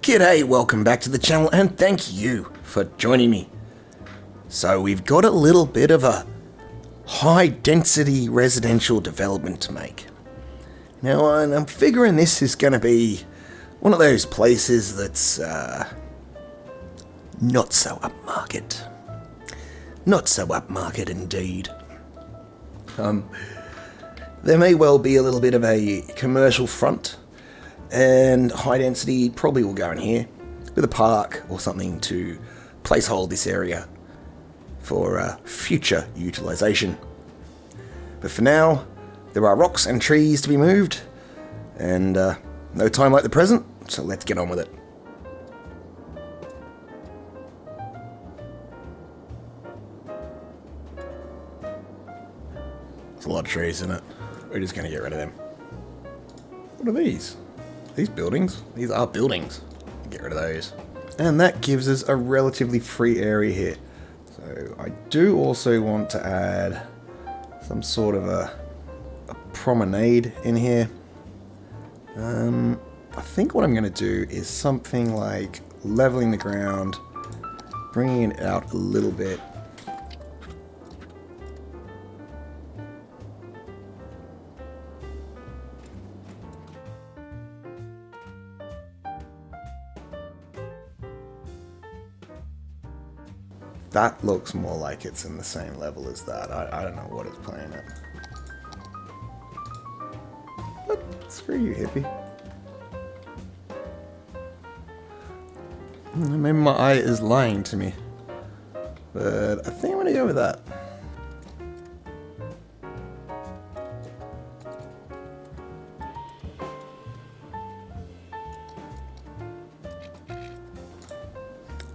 G'day, welcome back to the channel and thank you for joining me. So we've got a little bit of a high density residential development to make. Now I'm figuring this is going to be one of those places that's not so upmarket. Not so upmarket indeed. There may well be a little bit of a commercial front, and high density probably will go in here with a park or something to placehold this area for future utilization. But for now, there are rocks and trees to be moved, and no time like the present, so let's get on with it. There's a lot of trees in it. We're just going to get rid of them. What are these? These buildings? These are buildings. Get rid of those. And that gives us a relatively free area here. So I do also want to add some sort of a promenade in here. I think what I'm going to do is something like leveling the ground, bringing it out a little bit. That looks more like it's in the same level as that. I don't know what it's playing at. But screw you, hippie. Maybe my eye is lying to me. But I think I'm going to go with that.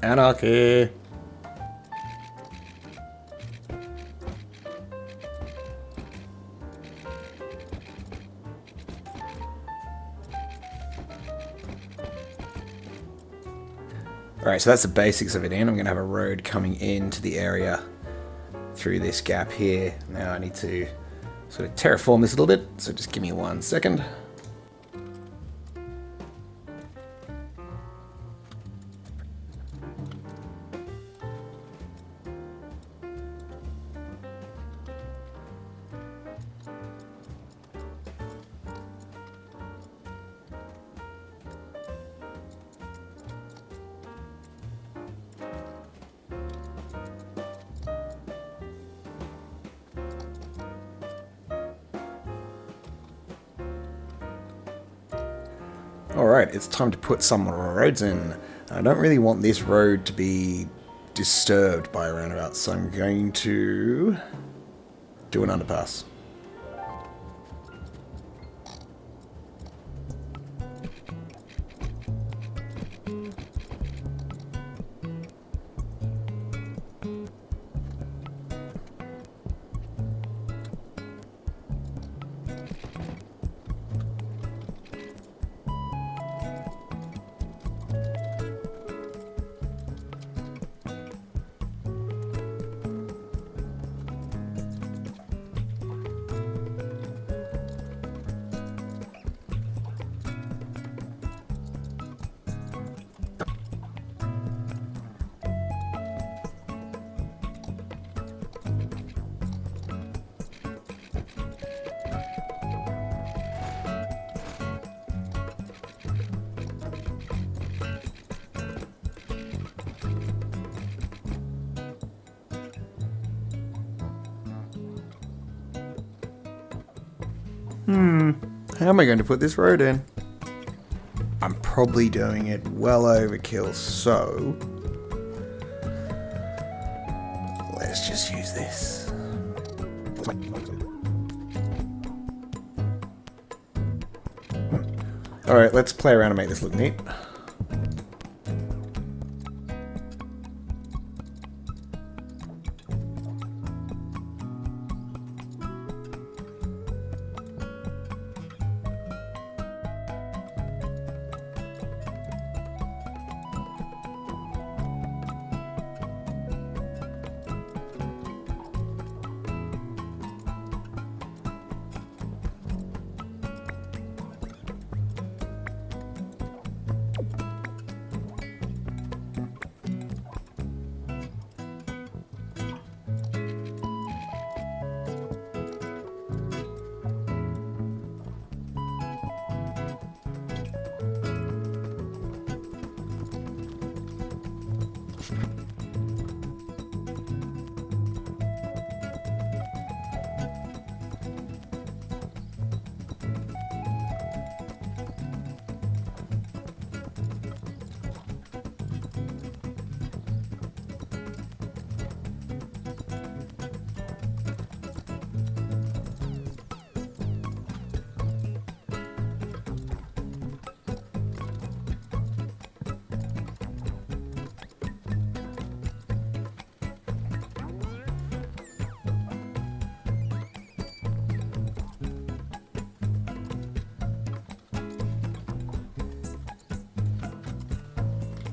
Anarchy. Alright, so that's the basics of it in. I'm going to have a road coming into the area through this gap here. Now I need to sort of terraform this a little bit, so just give me 1 second. Alright, it's time to put some roads in. I don't really want this road to be disturbed by a roundabout, so I'm going to do an underpass. How am I going to put this road in? I'm probably doing it well overkill, so let's just use this. Alright, let's play around and make this look neat.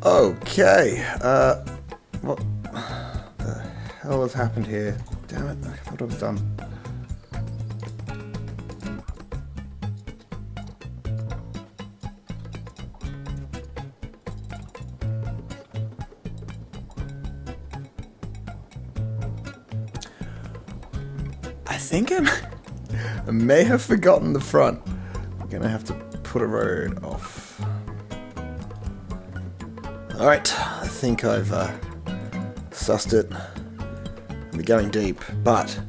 Okay, what the hell has happened here? Damn it, I thought I was done. I think I may have forgotten the front. I'm gonna have to put a road off. Alright, I think I've sussed it. We're going deep, but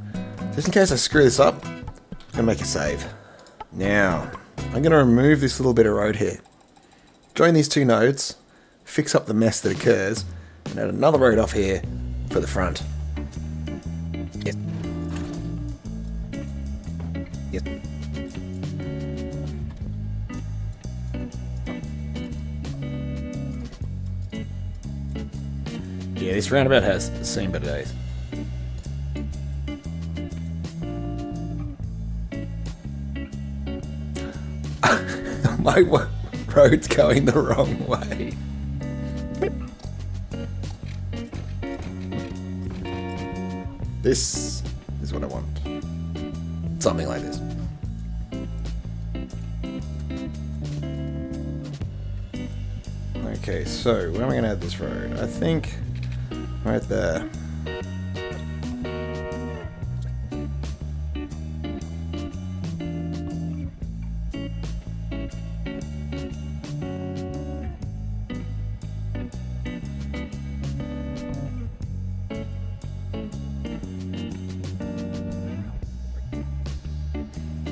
just in case I screw this up, I'm gonna make a save. Now, I'm gonna remove this little bit of road here. Join these two nodes, fix up the mess that occurs, and add another road off here for the front. Yes. Yes. Yeah, this roundabout has seen better days. My road's going the wrong way. This is what I want. Something like this. Okay, so where am I going to add this road? I think right there.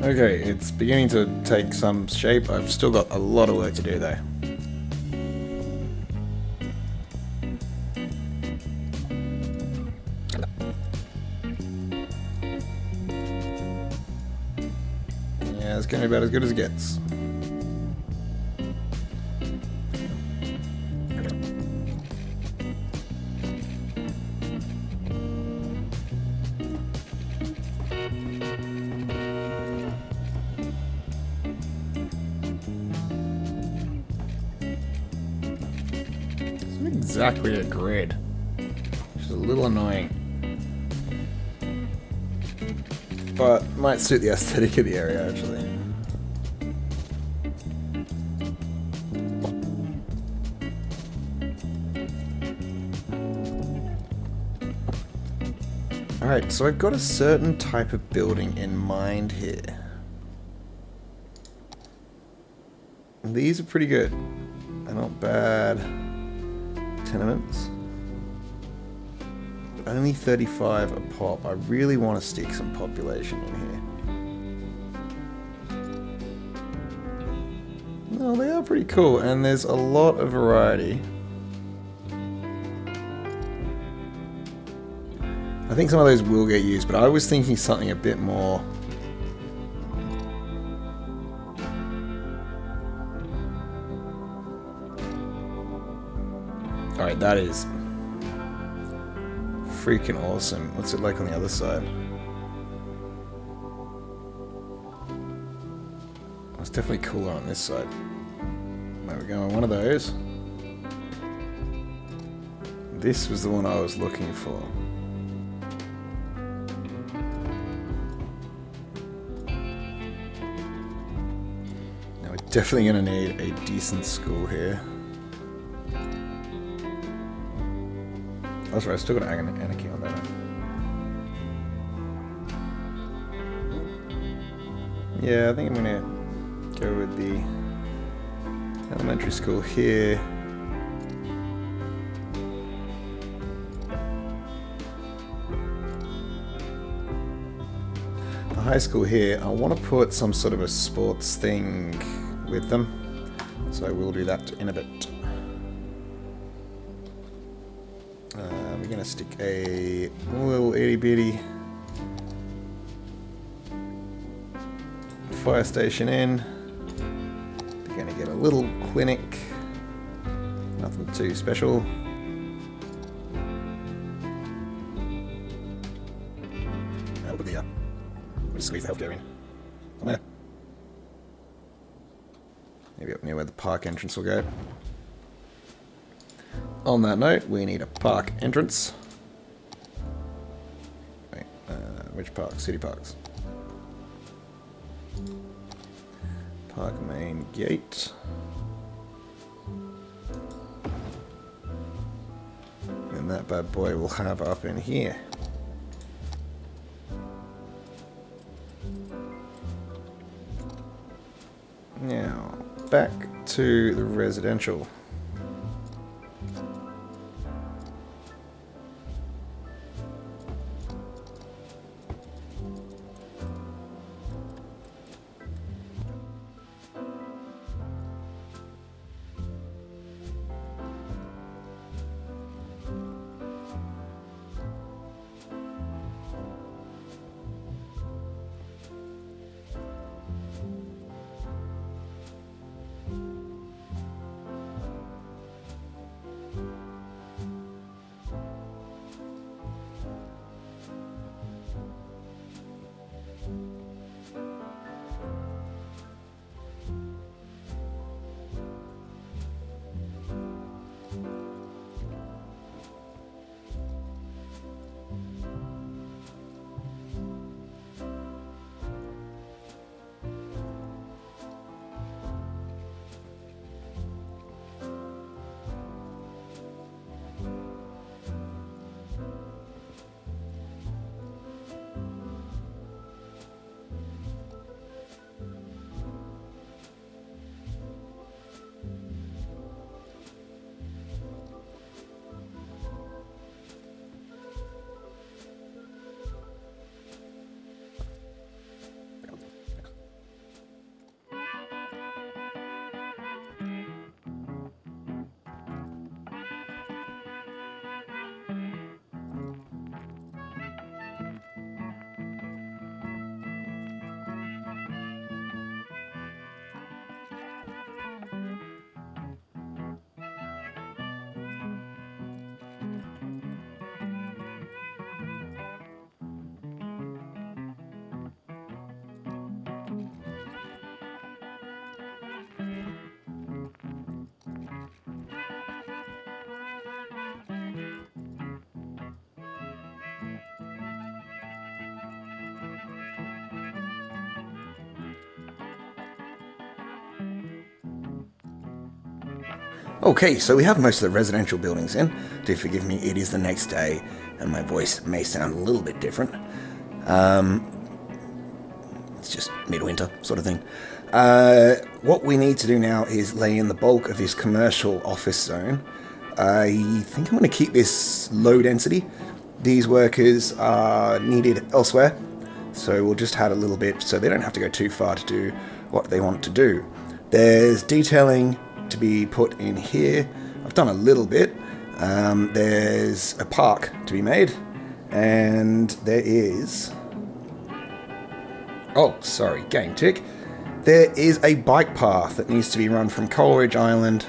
Okay, it's beginning to take some shape. I've still got a lot of work to do though. Yeah, it's going to be about as good as it gets. Exactly a grid, which is a little annoying, but might suit the aesthetic of the area actually. Alright, so I've got a certain type of building in mind here. These are pretty good. They're not bad. Tenements. But only 35 a pop. I really want to stick some population in here. No, they are pretty cool, and there's a lot of variety. I think some of those will get used, but I was thinking something a bit more. Alright, that is freaking awesome. What's it like on the other side? It's definitely cooler on this side. There we go, one of those. This was the one I was looking for. Now we're definitely going to need a decent school here. That's right, I've still got anarchy on that. Yeah, I think I'm gonna go with the elementary school here. The high school here, I want to put some sort of a sports thing with them. So I will do that in a bit. We're going to stick a little itty bitty fire station in. We're going to get a little clinic. Nothing too special. Over there. We'll just squeeze the healthcare in. Somewhere. Maybe up near where the park entrance will go. On that note, we need a park entrance. Wait, which park? City parks. Park main gate. And that bad boy will have up in here. Now, back to the residential. Okay, so we have most of the residential buildings in. Do forgive me, it is the next day, and my voice may sound a little bit different. It's just midwinter sort of thing. What we need to do now is lay in the bulk of this commercial office zone. I think I'm going to keep this low density. These workers are needed elsewhere, so we'll just add a little bit so they don't have to go too far to do what they want to do. There's detailing to be put in here. I've done a little bit. There's a park to be made, and there is... Oh, sorry, game tick. There is a bike path that needs to be run from Coleridge Island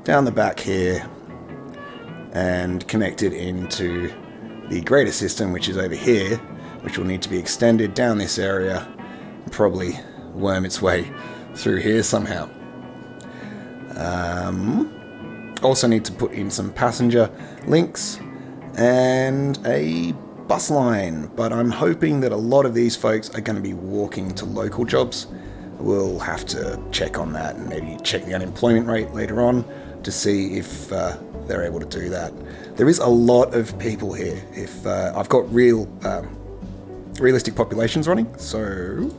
down the back here and connected into the greater system, which is over here, which will need to be extended down this area and probably worm its way through here somehow. Also need to put in some passenger links and a bus line, but I'm hoping that a lot of these folks are going to be walking to local jobs. We'll have to check on that and maybe check the unemployment rate later on to see if they're able to do that. There is a lot of people here. If I've got realistic populations running, so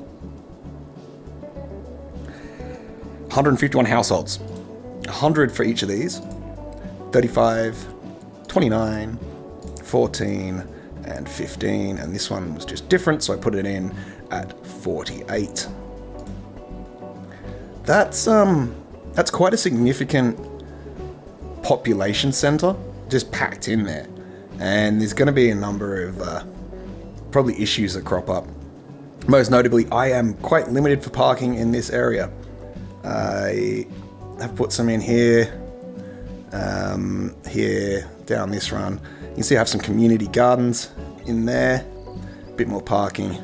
151 households. 100 for each of these. 35, 29, 14, and 15. And this one was just different, so I put it in at 48. That's quite a significant population center just packed in there. And there's going to be a number of probably issues that crop up. Most notably, I am quite limited for parking in this area. I have put some in here, here, down this run. You can see I have some community gardens in there, a bit more parking,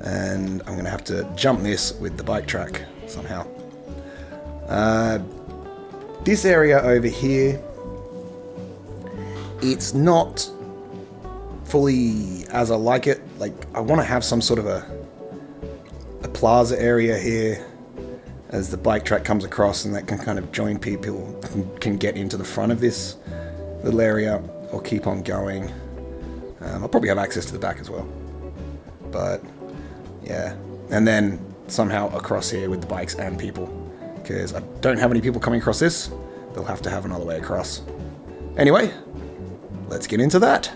and I'm going to have to jump this with the bike track somehow. This area over here it's not fully as I like it. Like, I want to have some sort of a plaza area here as the bike track comes across, and that can kind of join people, can get into the front of this little area or keep on going. I'll probably have access to the back as well. But yeah, and then somehow across here with the bikes and people, because I don't have any people coming across this. They'll have to have another way across. Anyway, let's get into that.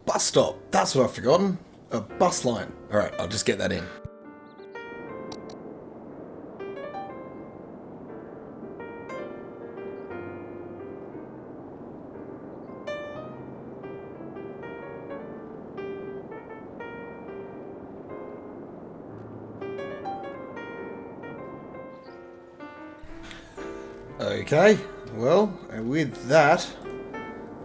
Bus stop. That's what I've forgotten. A bus line. Alright, I'll just get that in. Okay, well, with that,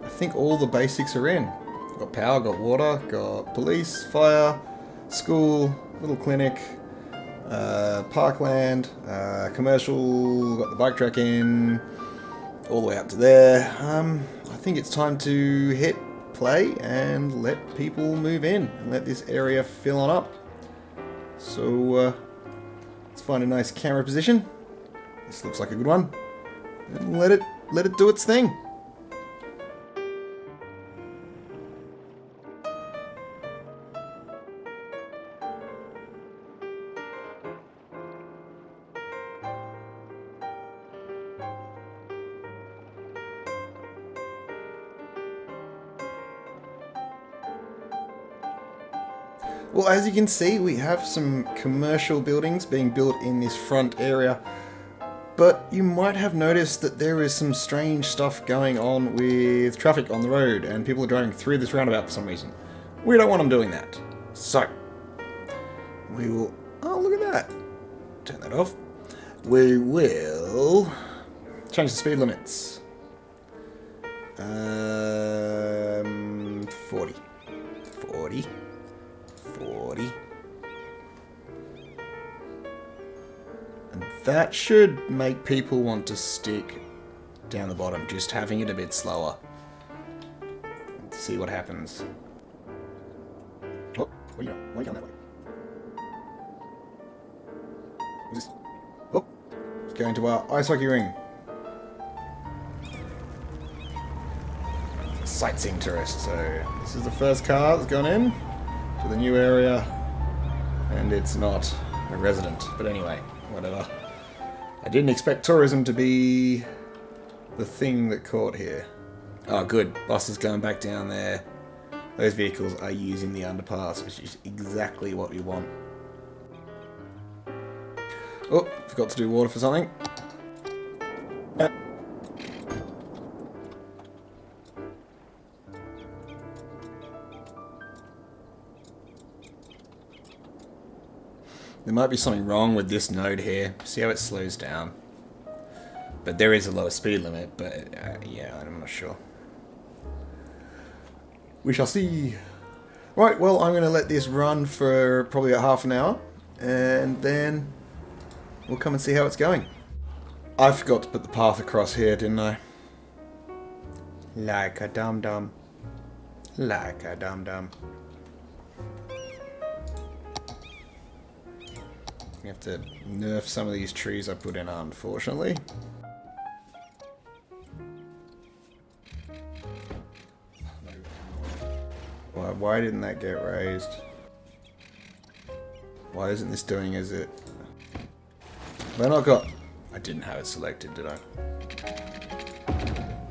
I think all the basics are in. Got power, got water, got police, fire, school, little clinic, parkland, commercial, got the bike track in, all the way up to there. I think it's time to hit play and let people move in and let this area fill on up. So, let's find a nice camera position. This looks like a good one. And let it do its thing. Well, as you can see, we have some commercial buildings being built in this front area. But you might have noticed that there is some strange stuff going on with traffic on the road, and people are driving through this roundabout for some reason. We don't want them doing that. So, we will... Oh, look at that. Turn that off. We will change the speed limits. 40. 40. 40. And that should make people want to stick down the bottom, just having it a bit slower. Let's see what happens. Oh, why are you going that way? What's this? Oh, it's going to our ice hockey ring. Sightseeing tourist. So this is the first car that's gone in to the new area, and it's not a resident. But anyway, whatever. I didn't expect tourism to be the thing that caught here. Oh, good. Bus is going back down there. Those vehicles are using the underpass, which is exactly what we want. Oh, forgot to do water for something. There might be something wrong with this node here. See how it slows down. But there is a lower speed limit, but yeah, I'm not sure. We shall see. Right, well, I'm going to let this run for probably a half an hour, and then we'll come and see how it's going. I forgot to put the path across here, didn't I? Like a dum-dum. Like a dum-dum. You have to nerf some of these trees I put in, unfortunately. Why didn't that get raised? Why isn't this doing as it... Have I not got... I didn't have it selected, did I?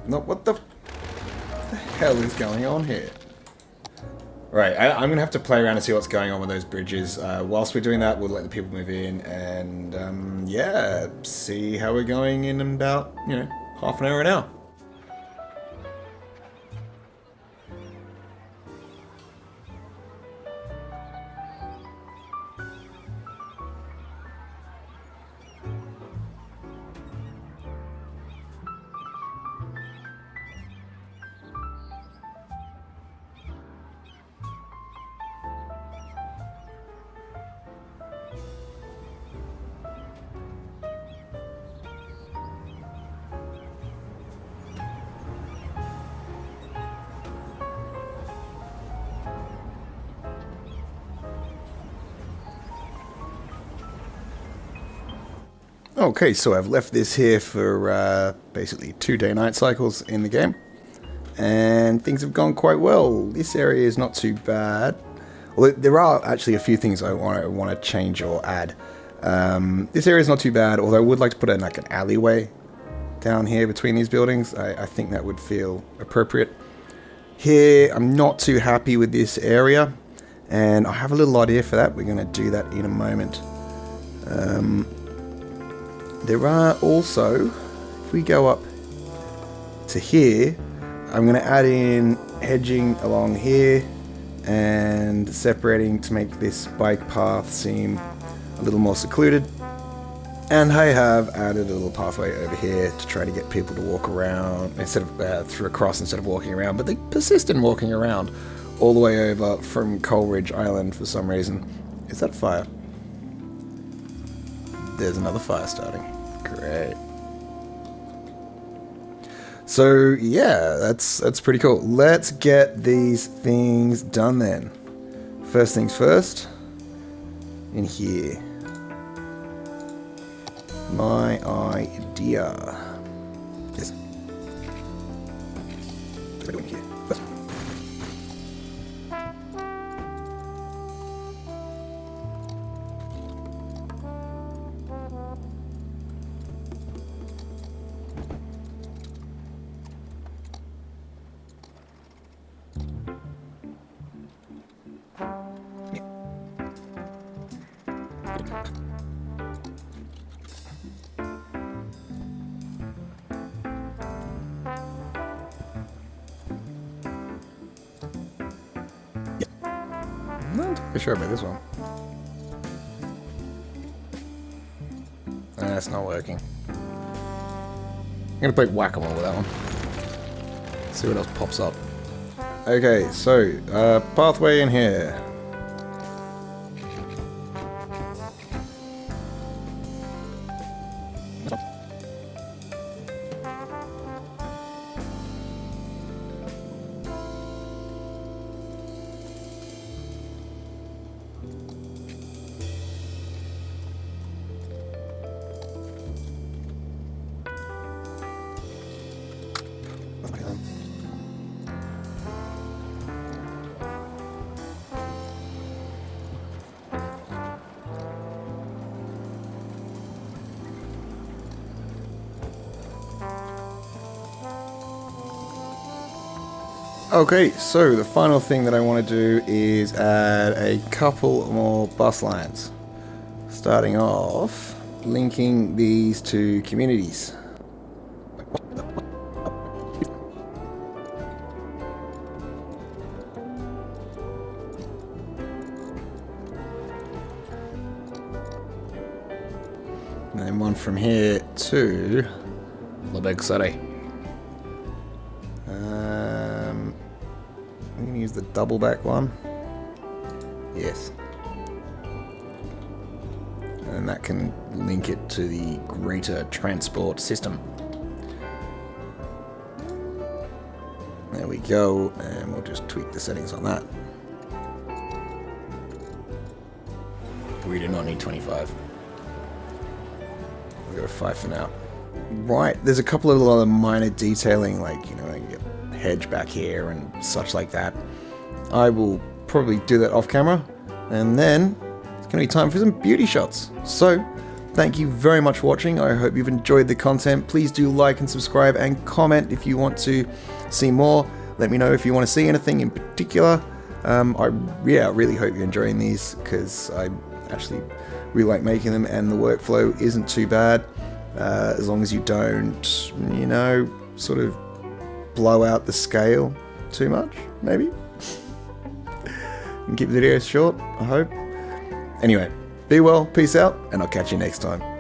No, what the hell is going on here? Right, I'm going to have to play around and see what's going on with those bridges. Whilst we're doing that, we'll let the people move in and, yeah, see how we're going in about, half an hour now. Okay, so I've left this here for basically 2 day-night cycles in the game, and things have gone quite well. This area is not too bad. Well, there are actually a few things I want to change or add. This area is not too bad, although I would like to put in like an alleyway down here between these buildings. I think that would feel appropriate. Here, I'm not too happy with this area, and I have a little idea for that. We're going to do that in a moment. There are also, if we go up to here, I'm going to add in hedging along here and separating to make this bike path seem a little more secluded. And I have added a little pathway over here to try to get people to walk around instead of through across instead of walking around, but they persist in walking around all the way over from Coleridge Island for some reason. Is that fire? There's another fire starting. Great. So yeah, that's pretty cool. Let's get these things done then. First things first, in here. My idea. Yes. What are we doing here? Not entirely sure about this one. That's not working. I'm gonna play whack-a-mole with that one. See what else pops up. Okay, so pathway in here. Okay, so the final thing that I want to do is add a couple more bus lines. Starting off, linking these two communities. And then one from here to the big city. I'm going to use the double back one. Yes. And that can link it to the greater transport system. There we go, and we'll just tweak the settings on that. We do not need 25. We'll go 5 for now. Right, there's a couple of other minor detailing, like, you know, hedge back here and such like that. I will probably do that off camera, and then it's going to be time for some beauty shots. So, thank you very much for watching. I hope you've enjoyed the content. Please do like and subscribe and comment if you want to see more. Let me know if you want to see anything in particular. I really hope you're enjoying these, because I actually really like making them, and the workflow isn't too bad, as long as you don't, you know, sort of blow out the scale too much, maybe. And keep the videos short, I hope. Anyway, be well, peace out, and I'll catch you next time.